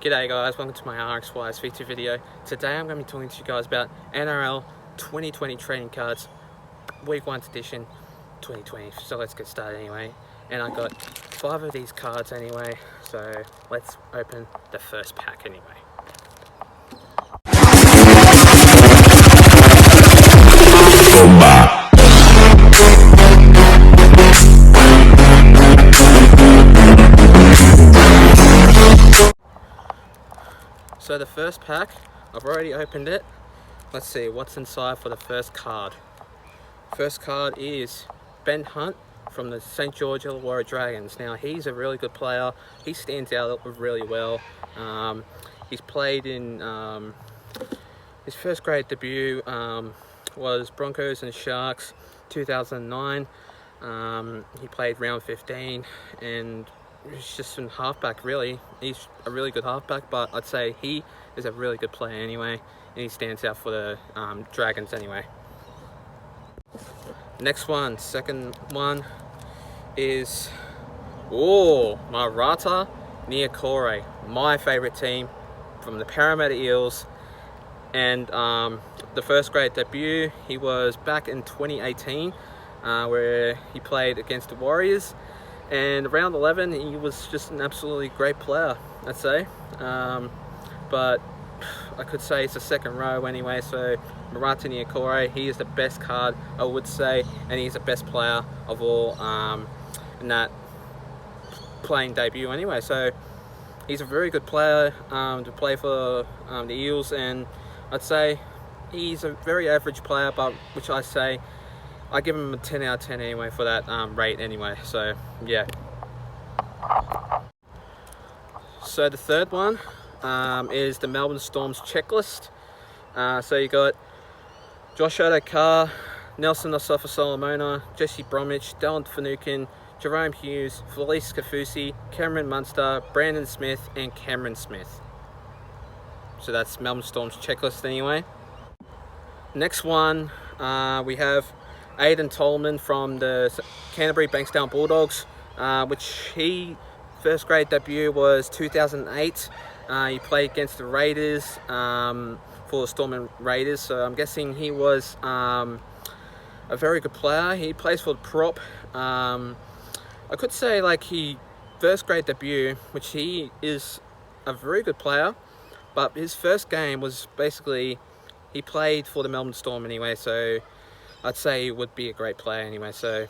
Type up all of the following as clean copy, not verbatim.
G'day guys, welcome to my RXY SVT video. Today I'm going to be talking to you guys about NRL 2020 trading cards, week 1 edition 2020. So let's get started anyway. And I got 5 of these cards anyway, so let's open the first pack anyway. So the first pack, I've already opened it. Let's see what's inside for the first card. First card is Ben Hunt from the St. George Illawarra Dragons. Now he's a really good player. He stands out really well. He's played in his first grade debut was Broncos and Sharks 2009. He played round 15 and he's just in halfback really. He's a really good halfback, but I'd say he is a really good player anyway, and he stands out for the Dragons anyway. Next one, second one is Marata Niukore, my favourite team from the Parramatta Eels, and the first grade debut, he was back in 2018 where he played against the Warriors. And round 11, he was just an absolutely great player, I'd say. But I could say it's a second row anyway, so Marata Niukore, he is the best card, I would say, and he's the best player of all in that playing debut anyway. So he's a very good player to play for the Eels, and I'd say he's a very average player, but which I say I give him a 10 out of 10 anyway for that rate anyway, so yeah. So the third one is the Melbourne Storm's checklist. So you got Josh Addo-Carr, Nelson Asofa-Solomona, Jesse Bromwich, Dallin Finucane, Jerome Hughes, Felice Kaufusi, Cameron Munster, Brandon Smith, and Cameron Smith. So that's Melbourne Storm's checklist anyway. Next one, we have Aiden Tolman from the Canterbury Bankstown Bulldogs, which he first grade debut was 2008. He played against the Raiders for the Storm and Raiders, so I'm guessing he was a very good player. He plays for the prop. I could say like he first grade debut, which he is a very good player, but his first game was basically he played for the Melbourne Storm anyway, so I'd say he would be a great player anyway. So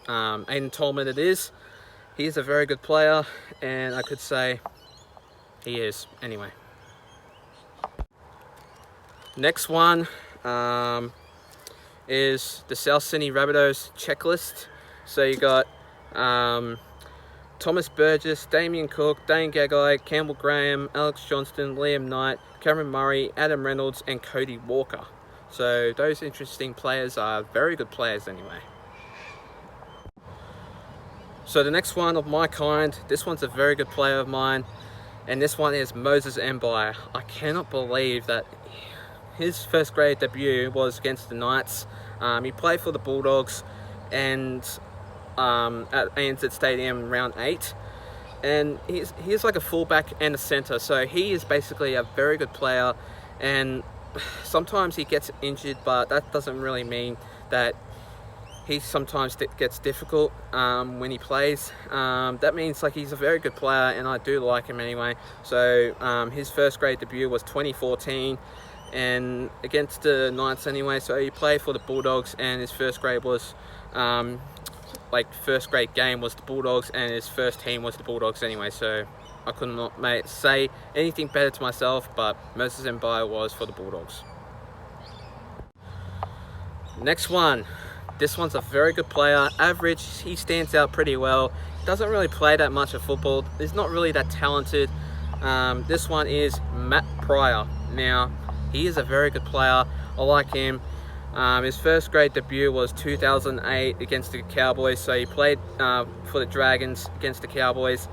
Aiden Tolman it is. He is a very good player, and I could say he is anyway. Next one is the South Sydney Rabbitohs checklist. So you got Thomas Burgess, Damien Cook, Dane Gagai, Campbell Graham, Alex Johnston, Liam Knight, Cameron Murray, Adam Reynolds, and Cody Walker. So those interesting players are very good players anyway. So the next one of my kind, this one's a very good player of mine, and this one is Moses Mbye. I cannot believe that his first grade debut was against the Knights. He played for the Bulldogs and at ANZ Stadium round 8. And he's like a fullback and a centre, so he is basically a very good player, and sometimes he gets injured, but that doesn't really mean that he sometimes gets difficult when he plays. That means like he's a very good player, and I do like him anyway. So his first grade debut was 2014 and against the Knights anyway, so he played for the Bulldogs, and his first grade was first grade game was the Bulldogs, and his first team was the Bulldogs anyway, so I could not say anything better to myself, but Moses Mbye was for the Bulldogs. Next one. This one's a very good player, average, he stands out pretty well, doesn't really play that much of football, he's not really that talented. This one is Matt Pryor. Now, he is a very good player, I like him. His first grade debut was 2008 against the Cowboys, so he played for the Dragons against the Cowboys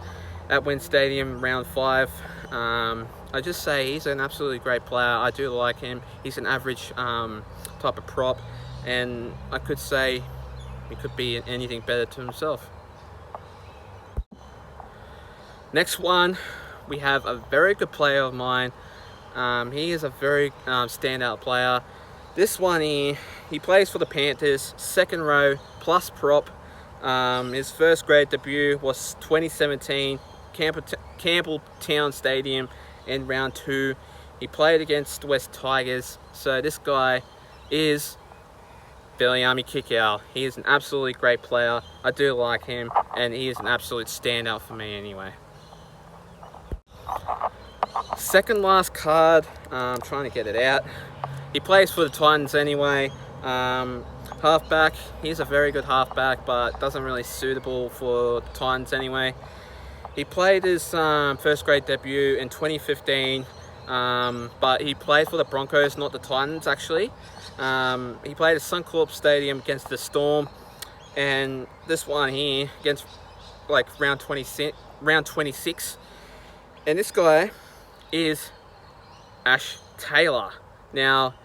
at WIN Stadium round 5. I just say he's an absolutely great player, I do like him. He's an average type of prop, and I could say he could be anything better to himself. Next one, we have a very good player of mine. He is a very standout player. This one here, he plays for the Panthers, second row plus prop. His first grade debut was 2017, Campbelltown Stadium in round 2. He played against West Tigers. So this guy is Viliami Kikau. He is an absolutely great player. I do like him, and he is an absolute standout for me anyway. Second last card, I'm trying to get it out. He plays for the Titans anyway. Halfback, he's a very good halfback, but doesn't really suitable for the Titans anyway. He played his first grade debut in 2015, but he played for the Broncos, not the Titans actually. He played at Suncorp Stadium against the Storm, and this one here against like round 26. And this guy is Ash Taylor. Now,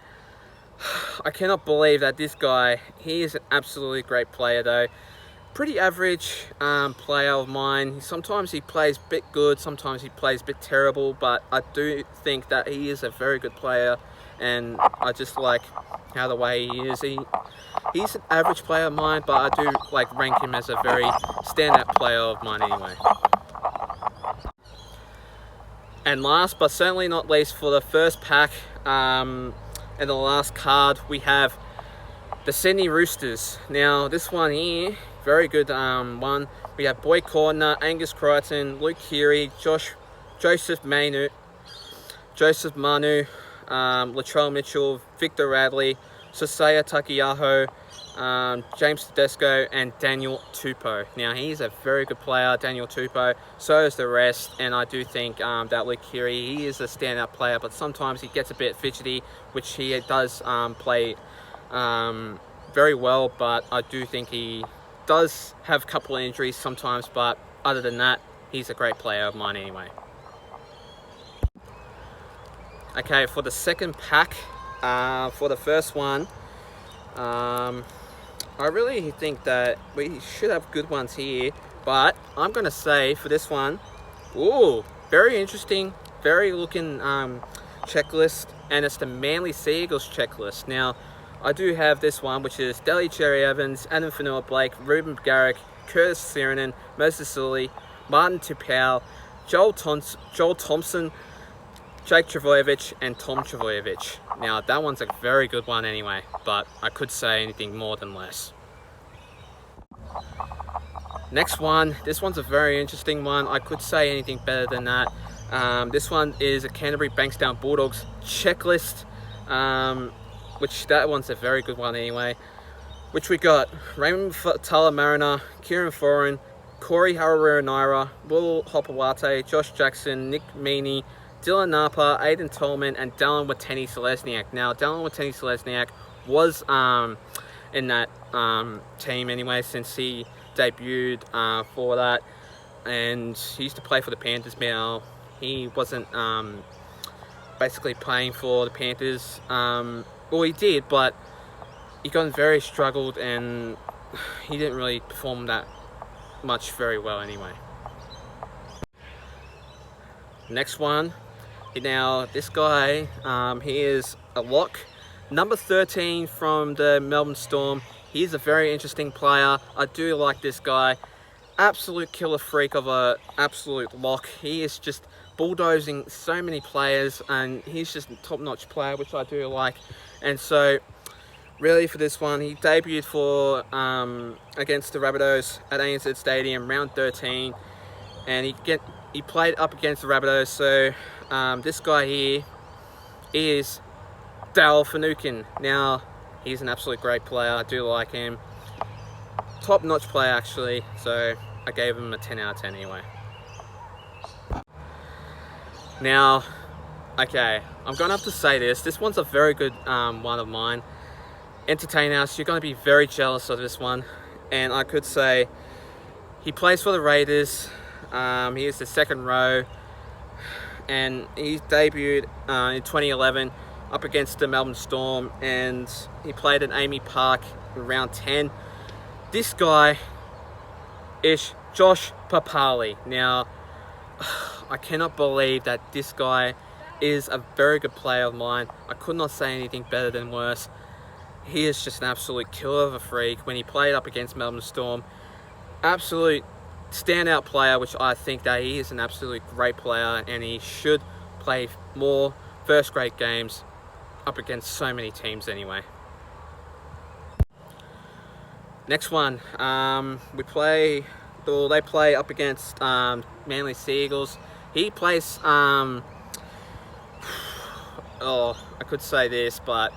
I cannot believe that this guy, he is an absolutely great player though. Pretty average player of mine. Sometimes he plays a bit good, sometimes he plays a bit terrible, but I do think that he is a very good player, and I just like how the way he is. He's an average player of mine, but I do like rank him as a very standout player of mine anyway. And last but certainly not least, for the first pack and the last card, we have the Sydney Roosters. Now this one here, very good one. We have Boyd Cordner, Angus Crichton, Luke Keary, Joseph Manu, Latrell Mitchell, Victor Radley, Sasaya Takiyaho, James Tedesco, and Daniel Tupou. Now he's a very good player, Daniel Tupou. So is the rest, and I do think that Luke Keary, he is a standout player, but sometimes he gets a bit fidgety, which he does play very well. But I do think he does have a couple of injuries sometimes, but other than that, he's a great player of mine anyway. Okay, for the second pack, for the first one, I really think that we should have good ones here, but I'm going to say for this one, ooh, very interesting, very looking checklist, and it's the Manly Sea Eagles checklist. Now, I do have this one, which is Delhi Cherry Evans, Adam Fanua-Blake, Ruben Garrick, Curtis Sirenin, Moses Sully, Martin Tupou, Joel Thompson, Jake Trbojevic, and Tom Trbojevic. Now that one's a very good one anyway, but I could say anything more than less. Next one, this one's a very interesting one. I could say anything better than that. This one is a Canterbury Bankstown Bulldogs checklist, which that one's a very good one anyway. Which we got Raymond Tala-Mariner, Kieran Foran, Corey Harawira-Naira, Will Hopewate, Josh Jackson, Nick Meaney, Dylan Napa, Aidan Tolman, and Dallin Watene-Selesniak. Now, Dallin Watene-Selesniak was in that team anyway, since he debuted for that, and he used to play for the Panthers. Now, he wasn't basically playing for the Panthers. Well, he did, but he got very struggled, and he didn't really perform that much very well anyway. Next one. Now, this guy, he is a lock. Number 13 from the Melbourne Storm. He's a very interesting player. I do like this guy. Absolute killer freak of a absolute lock. He is just bulldozing so many players, and he's just a top-notch player, which I do like. And so, really for this one, he debuted for against the Rabbitohs at ANZ Stadium, round 13, and he played up against the Rabbitohs. So this guy here is Dal Finucane. Now, he's an absolute great player. I do like him. Top-notch player, actually. So I gave him a 10 out of 10 anyway. Now, okay, I'm going to have to say this. This one's a very good one of mine. Entertain House, you're going to be very jealous of this one. And I could say he plays for the Raiders. He is the second row. And he debuted in 2011 up against the Melbourne Storm. And he played at Amy Park in round 10. This guy is Josh Papali. Now, I cannot believe that this guy is a very good player of mine. I could not say anything better than worse. He is just an absolute killer of a freak. When he played up against Melbourne Storm, absolute standout player, which I think that he is an absolute great player, and he should play more first grade games up against so many teams anyway. Next one, they play up against Manly Seagulls. He plays, I could say this, but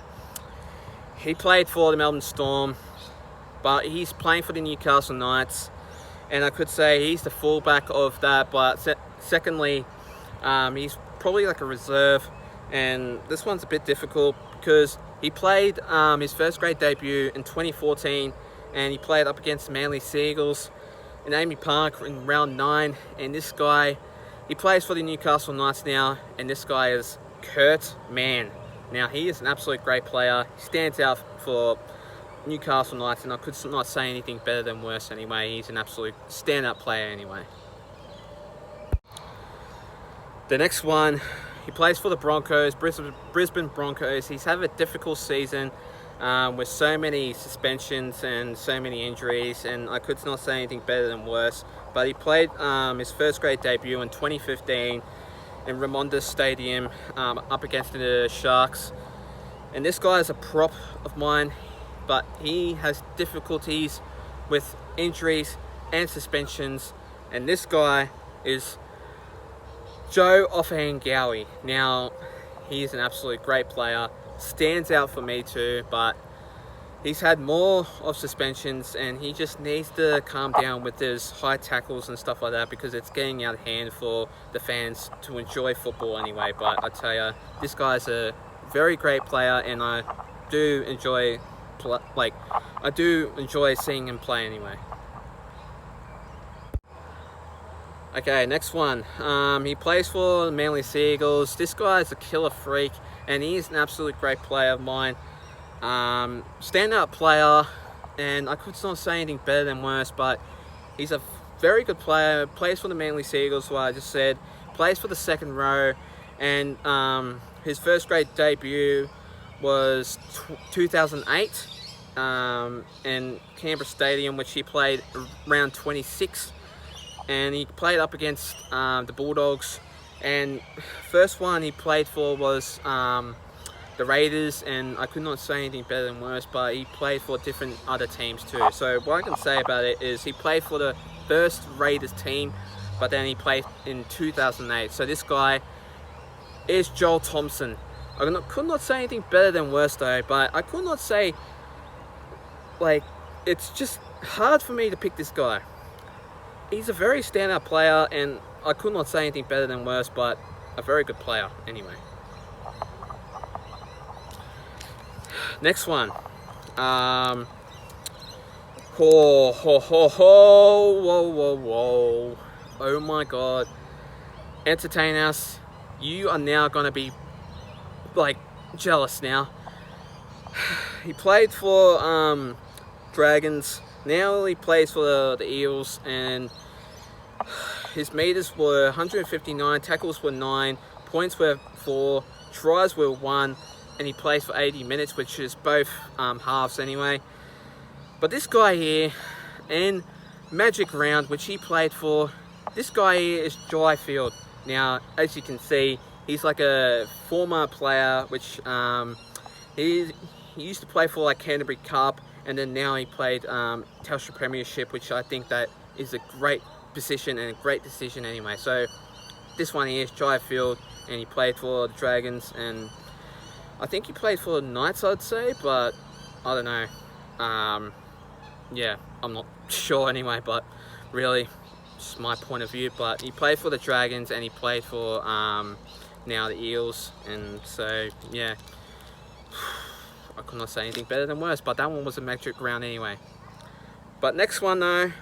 he played for the Melbourne Storm, but he's playing for the Newcastle Knights, and I could say he's the fullback of that, but secondly, he's probably like a reserve, and this one's a bit difficult because he played his first grade debut in 2014, and he played up against Manly Seagulls in AAMI Park in round 9, and this guy, he plays for the Newcastle Knights now, and this guy is Kurt Mann. Now, he is an absolute great player. He stands out for Newcastle Knights, and I could not say anything better than worse anyway. He's an absolute standout player anyway. The next one, he plays for the Broncos, Brisbane Broncos. He's had a difficult season with so many suspensions and so many injuries, and I could not say anything better than worse. But he played his first grade debut in 2015 in Ramonda Stadium up against the Sharks. And this guy is a prop of mine, but he has difficulties with injuries and suspensions. And this guy is Joe Ofahengaue. Now, he's an absolute great player. Stands out for me too, but he's had more of suspensions, and he just needs to calm down with his high tackles and stuff like that, because it's getting out of hand for the fans to enjoy football anyway. But I tell you, this guy's a very great player, and I do enjoy seeing him play anyway. Okay, next one. He plays for the Manly Seagulls. This guy is a killer freak, and he is an absolute great player of mine. Standout player, and I could not say anything better than worse, but he's a very good player. Plays for the Manly Seagulls, what I just said. Plays for the second row, and his first grade debut was 2008 in Canberra Stadium, which he played round 26. And he played up against the Bulldogs, and first one he played for was the Raiders, and I could not say anything better than worse, but he played for different other teams too. So what I can say about it is he played for the first Raiders team, but then he played in 2008. So this guy is Joel Thompson. I could not say anything better than worse though, but I could not say, it's just hard for me to pick this guy. He's a very standout player, and I could not say anything better than worse, but a very good player anyway. Next one. Whoa. Oh my god. Entertain us. You are now going to be, jealous now. He played for Dragons. Now he plays for the Eels, and his meters were 159, tackles were 9, points were 4, tries were 1, and he plays for 80 minutes, which is both halves anyway. But this guy here, in Magic Round, which he played for, this guy here is Jai Field. Now, as you can see, he's like a former player, which he used to play for Canterbury Cup, and then now he played Telstra Premiership, which I think that is a great position and a great decision anyway. So this one here is Jai Field, and he played for the Dragons, and I think he played for the Knights, I'd say, but I don't know. Yeah, I'm not sure anyway, but really, just my point of view. But he played for the Dragons, and he played for now the Eels, and so yeah, I could not say anything better than worse, but that one was a Magic Round anyway. But next one though,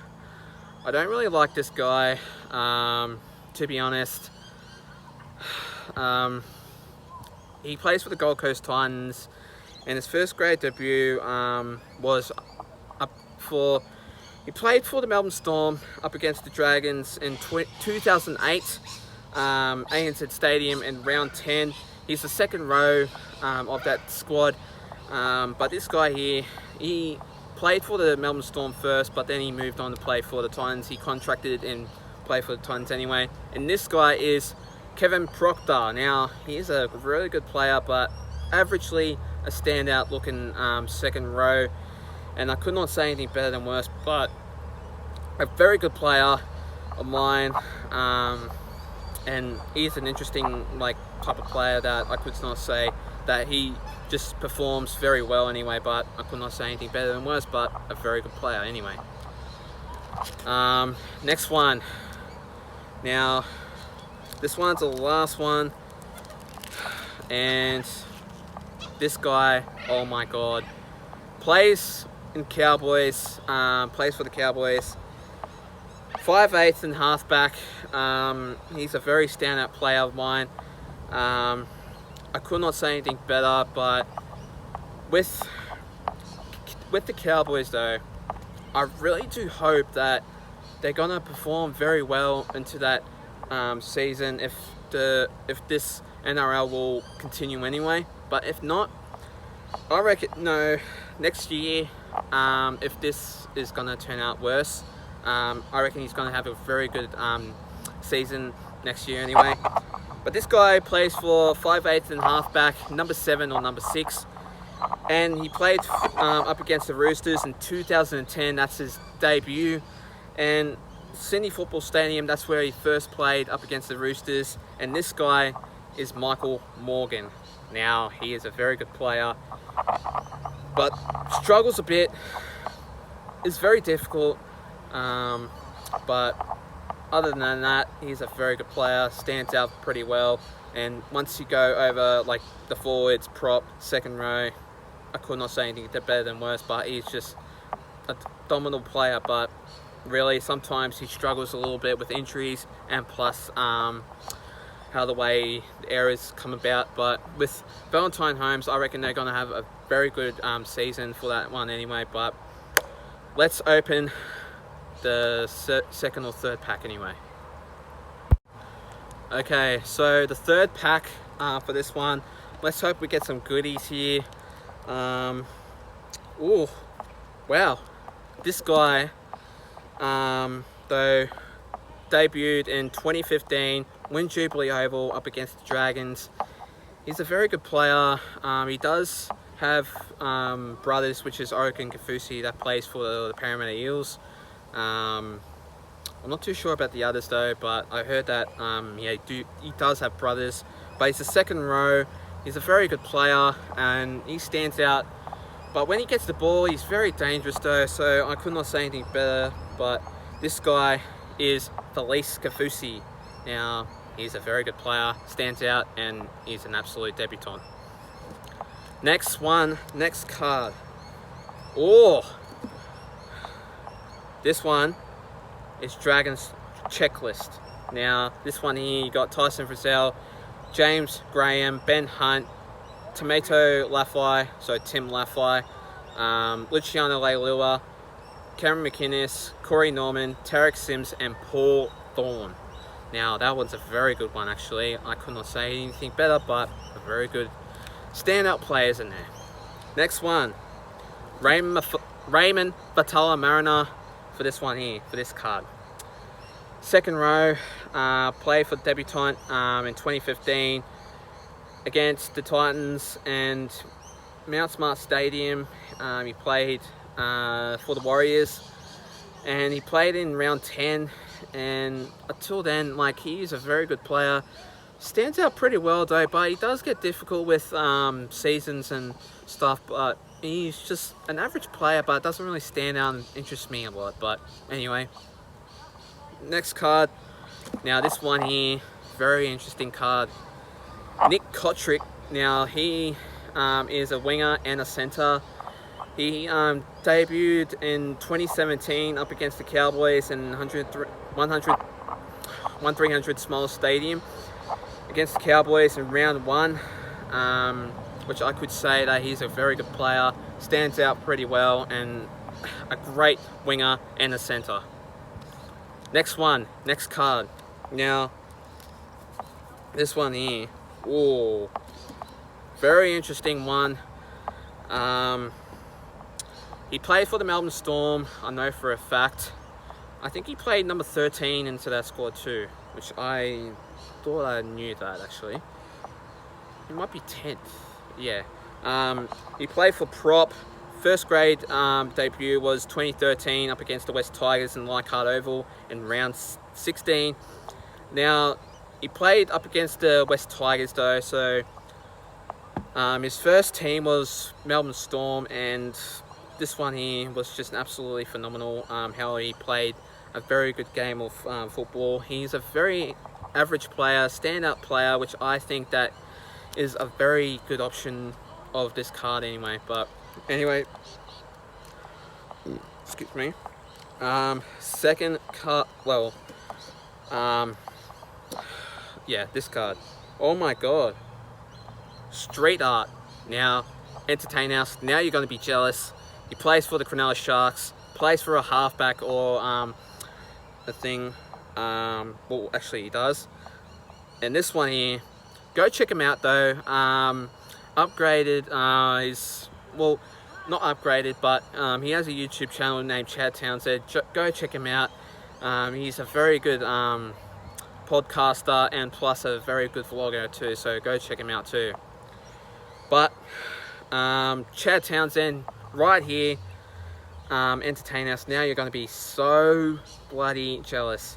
I don't really like this guy, to be honest. He plays for the Gold Coast Titans, and his first grade debut was up for He played for the Melbourne Storm up against the Dragons in 2008, ANZ Stadium in round 10. He's the second row of that squad, but this guy here, he played for the Melbourne Storm first, but then he moved on to play for the Titans. He contracted and played for the Titans anyway. And this guy is Kevin Proctor. Now, he is a really good player, but averagely a standout looking second row. And I could not say anything better than worse, but a very good player of mine. And he's an interesting type of player that I could not say that he just performs very well anyway, but I could not say anything better than worse, but a very good player anyway. Next one. Now, this one's the last one, and this guy, oh my god, plays in Cowboys, plays for the Cowboys. 5'8" and halfback. He's a very standout player of mine. I could not say anything better, but with the Cowboys though, I really do hope that they're gonna perform very well into that season if this NRL will continue anyway. But if not, I reckon next year, if this is gonna turn out worse, I reckon he's gonna have a very good season next year anyway. But this guy plays for 5'8" and halfback, number 7 or number 6, and he played up against the Roosters in 2010. That's his debut, and Sydney Football Stadium, that's where he first played up against the Roosters. And this guy is Michael Morgan. Now, he is a very good player, but struggles a bit. It's very difficult, but other than that, he's a very good player, stands out pretty well. And once you go over the forwards, prop, second row, I could not say anything better than worse, but he's just a dominant player. But really, sometimes he struggles a little bit with injuries, and plus how the way the errors come about. But with Valentine Holmes, I reckon they're going to have a very good season for that one anyway. But let's open the second or third pack anyway. Okay, so the third pack for this one, let's hope we get some goodies here. Oh, wow, this guy though debuted in 2015, Win Jubilee Oval up against the Dragons. He's a very good player. He does have brothers, which is Oric and Kaufusi, that plays for the Parramatta Eels. I'm not too sure about the others though, but I heard that he does have brothers. But he's a second row. He's a very good player and he stands out. But when he gets the ball, he's very dangerous though, so I could not say anything better. But this guy is Felise Kaufusi. Now, he's a very good player, stands out, and he's an absolute debutant. Next card. Oh! This one is Dragons Checklist. Now, this one here, you got Tyson Frizzell, James Graham, Ben Hunt, Tomato Lafai, so Tim Lafai, Luciano Leilua, Cameron McInnes, Corey Norman, Tarek Sims, and Paul Thorne. Now, that one's a very good one actually. I could not say anything better, but a very good standout players in there. Next one, Raymond Fatala Mariner for this one here, for this card. Second row, played for the debutant in 2015 against the Titans and Mount Smart Stadium. He played for the Warriors, and he played in round 10, and until then, he is a very good player. Stands out pretty well though, but he does get difficult with seasons and stuff. But he's just an average player, but doesn't really stand out and interest me a lot. But anyway, next card. Now this one here, very interesting card. Nick Cotric. Now he is a winger and a centre. He debuted in 2017 up against the Cowboys in 1300 Small Stadium against the Cowboys in round 1, which I could say that he's a very good player, stands out pretty well, and a great winger and a centre. Next card. Now, this one here. Ooh, very interesting one. He played for the Melbourne Storm, I know for a fact. I think he played number 13 into that squad too, which I thought I knew that actually. He might be 10th, yeah. He played for Prop. First grade debut was 2013 up against the West Tigers in Leichhardt Oval in round 16. Now, he played up against the West Tigers though, so his first team was Melbourne Storm, and this one here was just absolutely phenomenal. How he played a very good game of football. He's a very average player, standout player, which I think that is a very good option of this card anyway. But anyway, excuse me. Second card, well, yeah, this card. Oh my god. Street art. Now, entertain us. Now you're going to be jealous. He plays for the Cronulla Sharks. Plays for a halfback or a thing. Well, actually he does. And this one here, go check him out though. Upgraded. He's, well, not upgraded, but he has a YouTube channel named Chad Townsend. Go check him out. He's a very good podcaster and plus a very good vlogger too, so go check him out too. But Chad Townsend right here, entertain us. Now you're going to be so bloody jealous.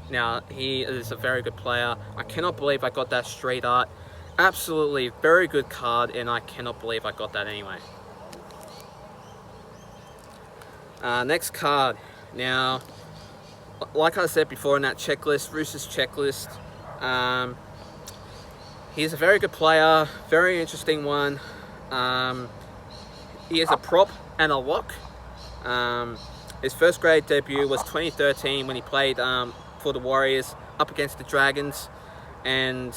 Now, he is a very good player. I cannot believe I got that street art. Absolutely very good card, and I cannot believe I got that anyway. Next card. Now, like I said before in that checklist, Roosters checklist, he's a very good player, very interesting one. He is a prop and a lock. His first grade debut was 2013 when he played for the Warriors up against the Dragons, and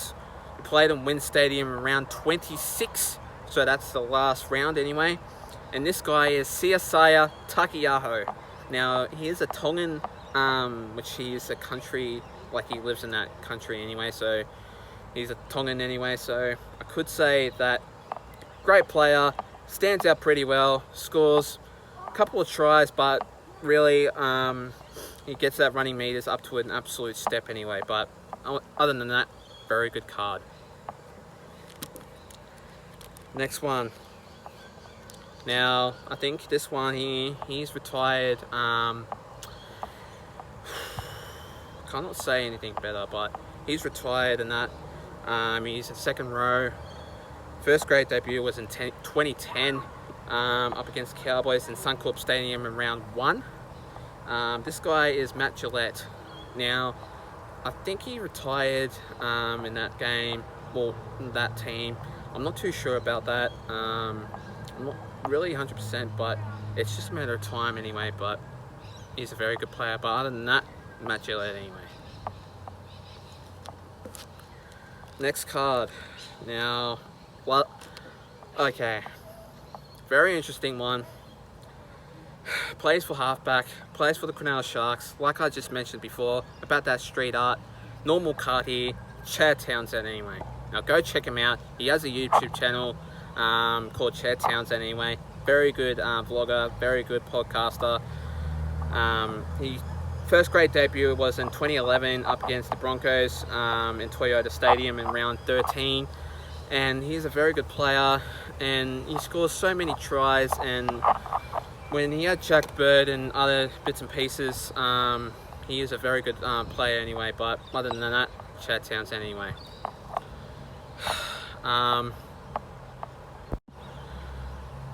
he played in WIN Stadium in round 26, so that's the last round anyway. And this guy is Siasiah Takiaho. Now, he is a Tongan, which he is a country, like he lives in that country anyway, so he's a Tongan anyway, so I could say that great player, stands out pretty well, scores a couple of tries, but really he gets that running meters up to an absolute step anyway. But other than that, very good card. Next one. Now, I think this one here, he's retired. Cannot say anything better, but he's retired in that. He's a second row. First grade debut was in 2010 up against Cowboys in Suncorp Stadium in round 1. This guy is Matt Gillette. Now, I think he retired in that game, well, in that team. I'm not too sure about that. I'm not really 100%, but it's just a matter of time anyway. But he's a very good player. But other than that, Matt Gillette anyway. Next card. Now, well, okay, very interesting one. Plays for halfback, plays for the Cronulla Sharks. Like I just mentioned before about that street art, normal card here, Chad Townsend anyway. Now go check him out. He has a YouTube channel called Chad Townsend anyway. Very good vlogger, very good podcaster. He first grade debut was in 2011 up against the Broncos in Toyota Stadium in round 13. And he's a very good player, and he scores so many tries. And when he had Jack Bird and other bits and pieces, he is a very good player anyway. But other than that, Chad Townsend anyway.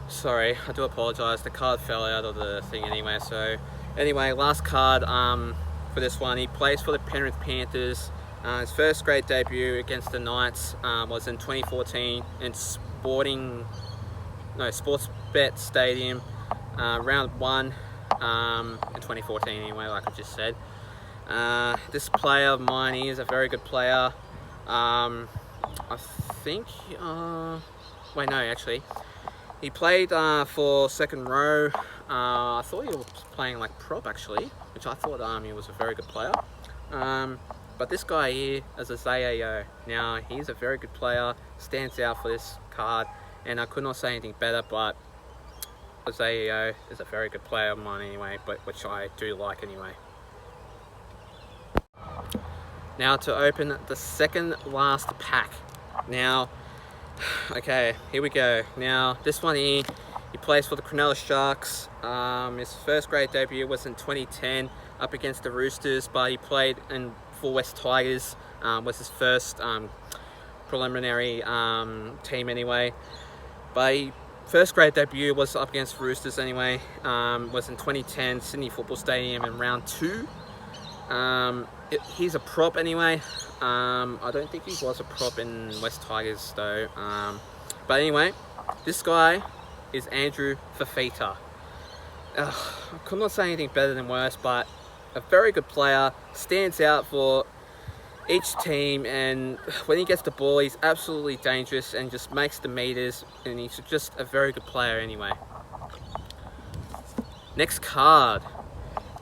Sorry, I do apologise. The card fell out of the thing anyway. So anyway, last card for this one. He plays for the Penrith Panthers. His first grade debut against the Knights was in 2014 in Sportsbet Stadium, round 1 in 2014 anyway, like I just said. This player of mine, he is a very good player. I think, wait no, actually, He played for second row. I thought he was playing like prop actually, which I thought he was a very good player. But this guy here is a Zayo. Now, he's a very good player, stands out for this card, and I could not say anything better, but Zayo is a very good player of mine anyway, but which I do like anyway. Now to open the second last pack. Now, okay, here we go. Now, this one here, he plays for the Cronulla Sharks. His first grade debut was in 2010 up against the Roosters, but he played for West Tigers. Was his first preliminary team anyway. But first grade debut was up against Roosters anyway. Was in 2010 Sydney Football Stadium in round 2. He's a prop anyway. I don't think he was a prop in West Tigers though. But anyway, this guy is Andrew Fifita. I could not say anything better than worse, but a very good player, stands out for each team, and when he gets the ball, he's absolutely dangerous and just makes the meters, and he's just a very good player anyway. Next card.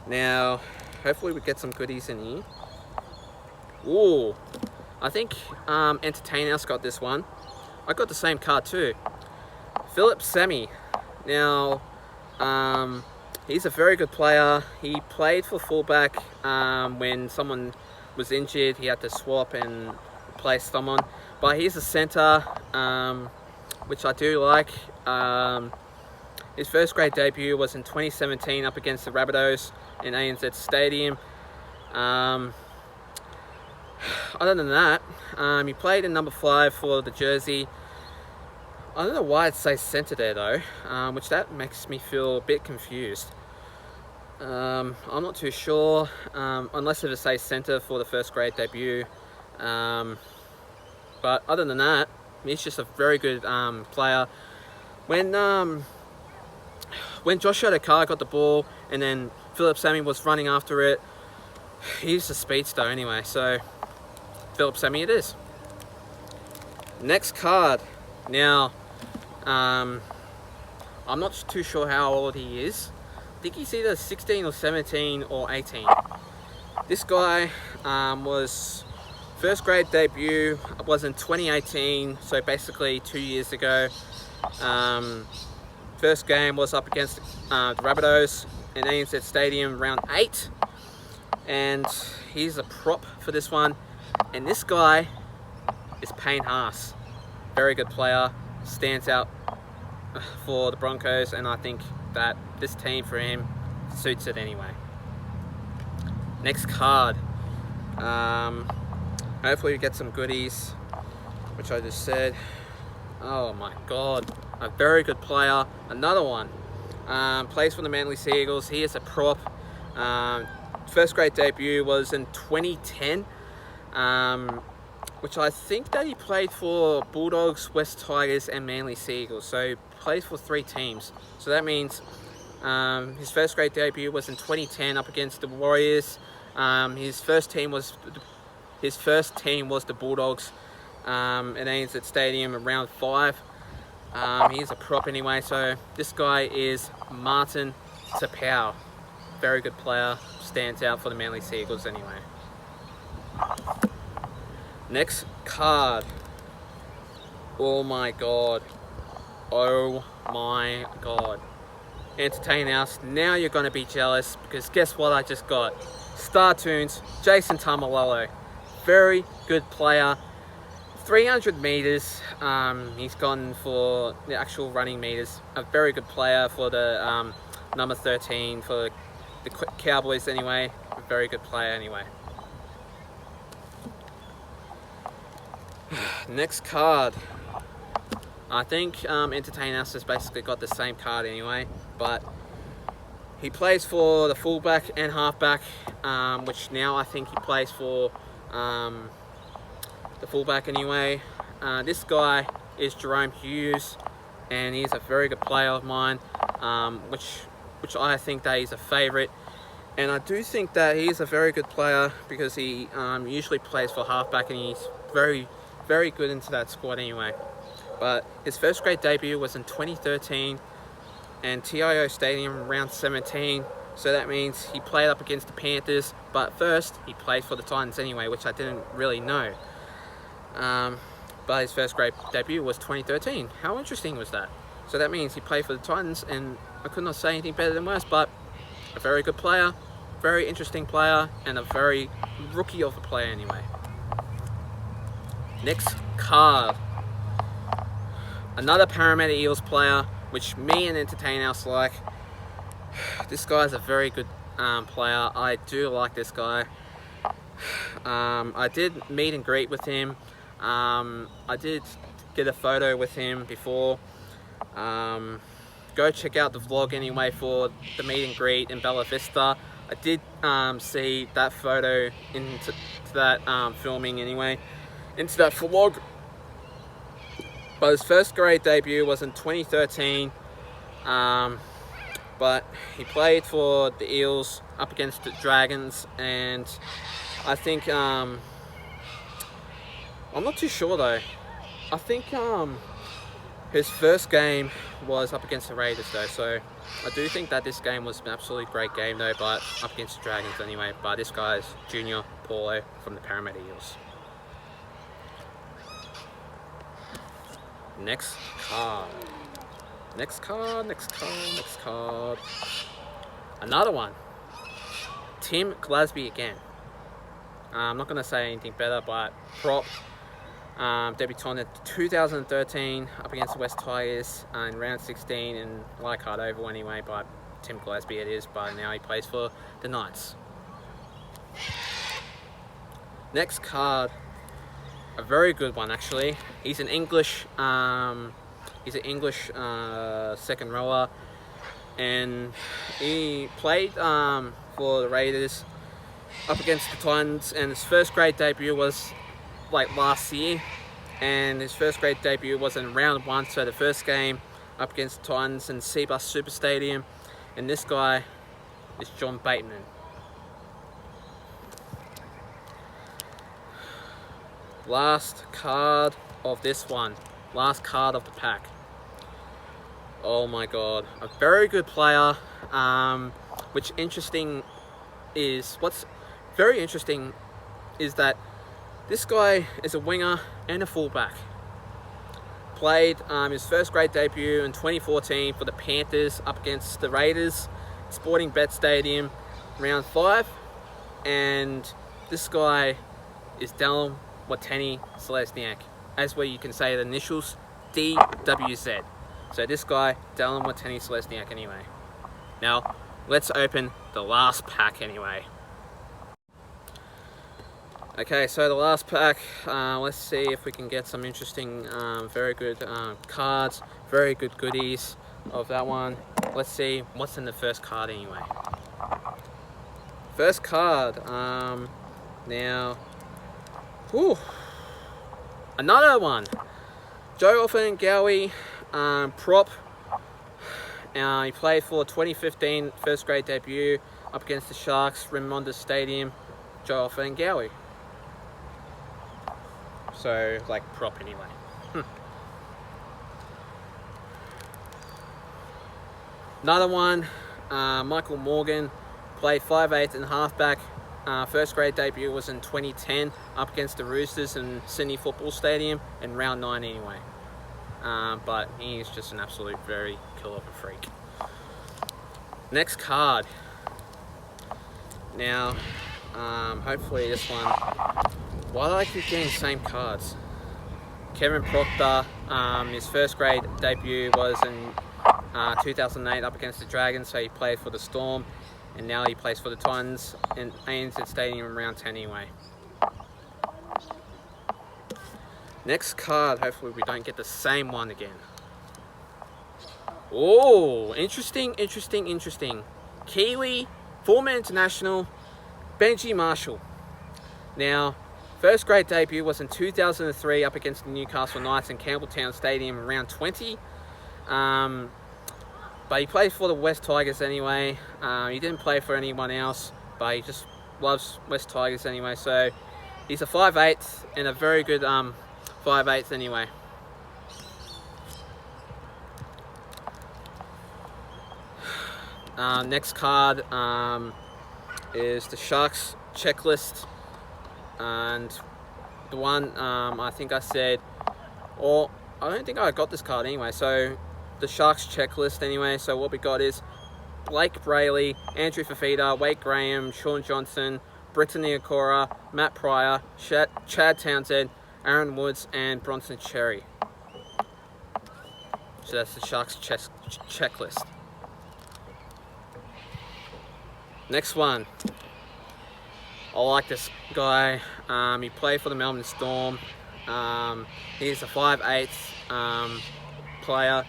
Now, hopefully we get some goodies in here. Ooh, I think Entertain House got this one. I got the same card too. Phillip Sami. Now, he's a very good player. He played for fullback when someone was injured. He had to swap and replace someone. But he's a centre, which I do like. His first grade debut was in 2017 up against the Rabbitohs in ANZ Stadium. Other than that, he played in number 5 for the jersey. I don't know why it says centre there though, which that makes me feel a bit confused. I'm not too sure, unless it says centre for the first grade debut. But other than that, he's just a very good player. When Josh Addo-Carr got the ball and then Phillip Sami was running after it, he's a speedster anyway, so Phillip Sami it is. Next card. Now, I'm not too sure how old he is. I think he's either 16 or 17 or 18. This guy was first grade debut was in 2018, so basically 2 years ago. First game was up against the Rabbitohs in ANZ Stadium, round 8. And he's a prop for this one. And this guy is Payne Haas. Very good player, stands out for the Broncos, and I think that this team for him suits it anyway. Next card. Hopefully we get some goodies, which I just said. Oh my god, a very good player. Another one. Plays for the Manly Sea Eagles. He is a prop. First grade debut was in 2010, which I think that he played for Bulldogs, West Tigers and Manly Sea Eagles. So he plays for 3 teams. So that means his first grade debut was in 2010 up against the Warriors. His first team was the Bulldogs at ANZ Stadium in round 5. He's a prop anyway, so this guy is Martin Tapau. Very good player, stands out for the Manly Sea Eagles anyway. Next card. Oh my god. Oh my god. Entertain House, now you're going to be jealous, because guess what I just got? Star Tunes, Jason Taumalolo. Very good player. 300 meters, he's gone for the actual running meters. A very good player for the number 13 for the Cowboys anyway. A very good player anyway. Next card. I think Entertain House has basically got the same card anyway, but he plays for the fullback and halfback, which now I think he plays for the fullback anyway. This guy is Jerome Hughes, and he's a very good player of mine, which I think that he's a favourite. And I do think that he is a very good player because he usually plays for halfback, and he's very, very good into that squad anyway. but his first grade debut was in 2013 and TIO Stadium round 17. So that means he played up against the Panthers, but first he played for the Titans anyway, which I didn't really know. But his first grade debut was 2013. How interesting was that? So that means he played for the Titans, and I could not say anything better than worse, but a very good player, very interesting player, and a very rookie of a player anyway. Next card. Another Parramatta Eels player, which me and Entertain House like. This guy's a very good player. I do like this guy. I did meet and greet with him. I did get a photo with him before. Go check out the vlog anyway for the meet and greet in Bella Vista. I did see that photo into that filming anyway, into that vlog. But his first grade debut was in 2013. But he played for the Eels up against the Dragons, and I think I'm not too sure though. I think his first game was up against the Raiders though, so I do think that this game was an absolutely great game though, but up against the Dragons anyway. But this guy's Junior Paulo from the Parramatta Eels. Next card. Next card. Another one. Tim Glasby again. I'm not going to say anything better, but prop. Debutant in 2013 up against the West Tigers in round 16 in Leichhardt Oval anyway, but Tim Glasby it is, but now he plays for the Knights. Next card. A very good one actually. He's an English second rower, and he played for the Raiders up against the Titans, and his first grade debut was like last year, and his first grade debut was in round 1, so the first game up against the Titans in Cbus Super Stadium, and this guy is John Bateman. Last card of this one. Last card of the pack. Oh my god. A very good player. What's very interesting is that this guy is a winger and a fullback. Played his first grade debut in 2014 for the Panthers up against the Raiders, Sporting Bet Stadium, round 5. And this guy is Dallin Watene Zelezniak, as where you can say the initials DWZ. So this guy, Dallin Watene Zelezniak anyway. Now, let's open the last pack anyway. Okay, so the last pack, let's see if we can get some interesting, very good cards, very good goodies of that one. Let's see what's in the first card anyway. First card, now, whew, another one. Joe Ofahengaue, prop. He played for 2015 first grade debut up against the Sharks, Raimonda Stadium. Joe Ofahengaue. So, like, prop anyway. Another one, Michael Morgan, played 5'8" and halfback. First grade debut was in 2010 up against the Roosters in Sydney Football Stadium in round 9 anyway. But he's just an absolute very killer of a freak. Next card. Now, hopefully this one. Why do I keep getting the same cards? Kevin Proctor, his first grade debut was in 2008 up against the Dragons, so he played for the Storm, and now he plays for the Titans in ANZ Stadium in round 10 anyway. Next card, hopefully we don't get the same one again. Oh, interesting. Kiwi, former international, Benji Marshall. Now, first grade debut was in 2003 up against the Newcastle Knights in Campbelltown Stadium in round 20. But he played for the West Tigers anyway. He didn't play for anyone else, but he just loves West Tigers anyway. So he's a 5'8" and a very good 5'8" anyway. Next card is the Sharks checklist, and the one I think I said, or I don't think I got this card anyway. So the Sharks checklist anyway. So what we got is Blake Brayley, Andrew Fafita, Wade Graham, Sean Johnson, Brittany Okora, Matt Pryor, Chad Townsend, Aaron Woods, and Bronson Cherry. So that's the Sharks checklist. Next one. I like this guy. He played for the Melbourne Storm. He's a 5'8" player.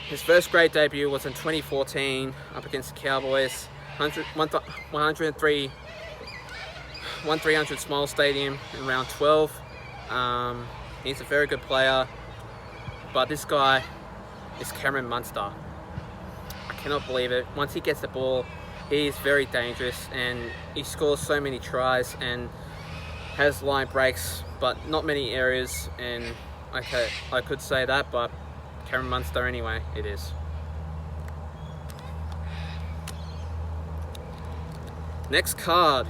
His first grade debut was in 2014 up against the Cowboys. 103 Smile Stadium in round 12. He's a very good player, but this guy is Cameron Munster. I cannot believe it. Once he gets the ball, he is very dangerous, and he scores so many tries and has line breaks, but not many areas. And okay, I could say that, but Cameron Munster anyway, it is. Next card.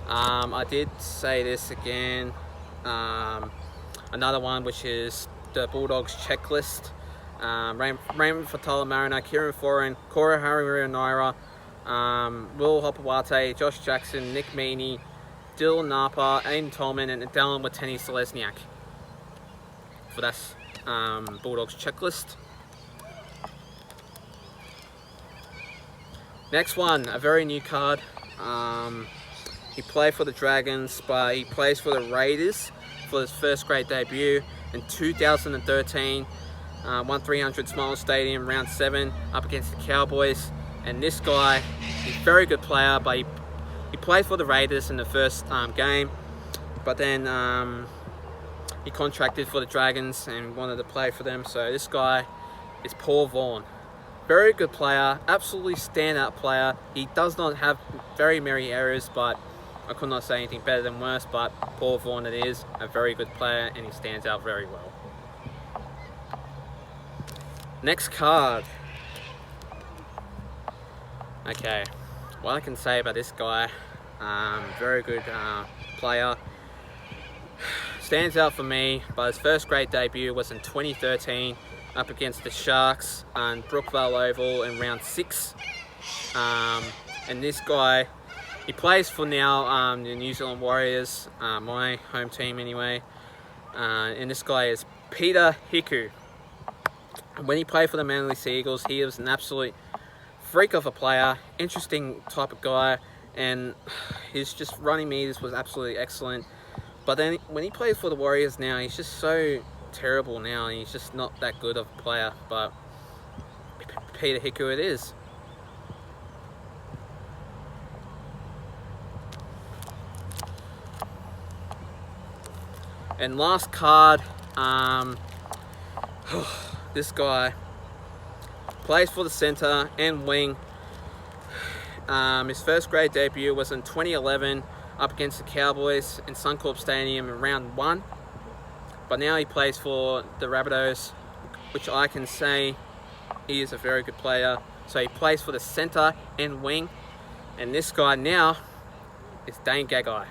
I did say this again. Another one, which is the Bulldogs checklist. Raymond Fatala-Mariner, Kieran Foran, Cora Harry-Naira, Will Hopewate, Josh Jackson, Nick Meaney, Dylan Napa, Aiden Tolman, and Dallin Watene-Selesniak. For that's Bulldogs checklist. Next one, a very new card. He played for the Dragons, but he plays for the Raiders for his first grade debut in 2013. Won 300 Smile Stadium, round 7, up against the Cowboys. And this guy, he's a very good player, but he played for the Raiders in the first game. But then he contracted for the Dragons and wanted to play for them. So this guy is Paul Vaughan. Very good player, absolutely standout player. He does not have very many errors, but I could not say anything better than worse. But Paul Vaughan, it is a very good player, and he stands out very well. Next card. Okay, what I can say about this guy, very good player. Stands out for me, but his first grade debut was in 2013 up against the Sharks on Brookvale Oval in round 6. And this guy, he plays for now the New Zealand Warriors, my home team anyway. And this guy is Peter Hiku. When he played for the Manly Sea Eagles, he was an absolute freak of a player, interesting type of guy, and his just running meters was absolutely excellent. But then when he plays for the Warriors now, he's just so terrible now, and he's just not that good of a player. But Peter Hiku it is. And last card, this guy plays for the centre and wing. His first grade debut was in 2011 up against the Cowboys in Suncorp Stadium in round 1. But now he plays for the Rabbitohs, which I can say he is a very good player. So he plays for the centre and wing. And this guy now is Dane Gagai.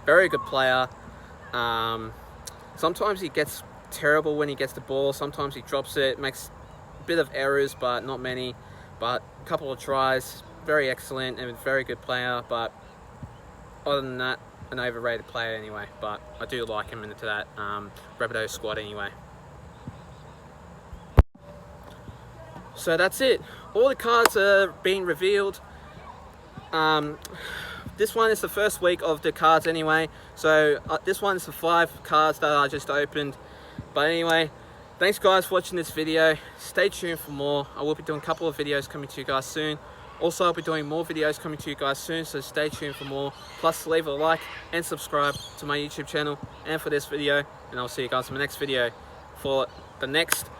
Very good player. Sometimes he gets terrible when he gets the ball. Sometimes he drops it, makes a bit of errors, but not many. But a couple of tries, very excellent and a very good player. But other than that, an overrated player anyway. But I do like him into that Rabbitohs squad anyway. So that's it. All the cards are being revealed. This one is the first week of the cards anyway. So this one's the 5 cards that I just opened. But anyway, thanks guys for watching this video. Stay tuned for more. I will be doing a couple of videos coming to you guys soon. Also, I'll be doing more videos coming to you guys soon, so stay tuned for more. Plus, leave a like and subscribe to my YouTube channel and for this video. And I'll see you guys in the next video for the next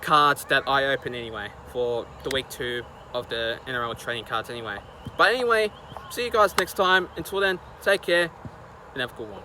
cards that I open anyway, for the week 2 of the NRL training cards anyway. But anyway, see you guys next time. Until then, take care and have a good one.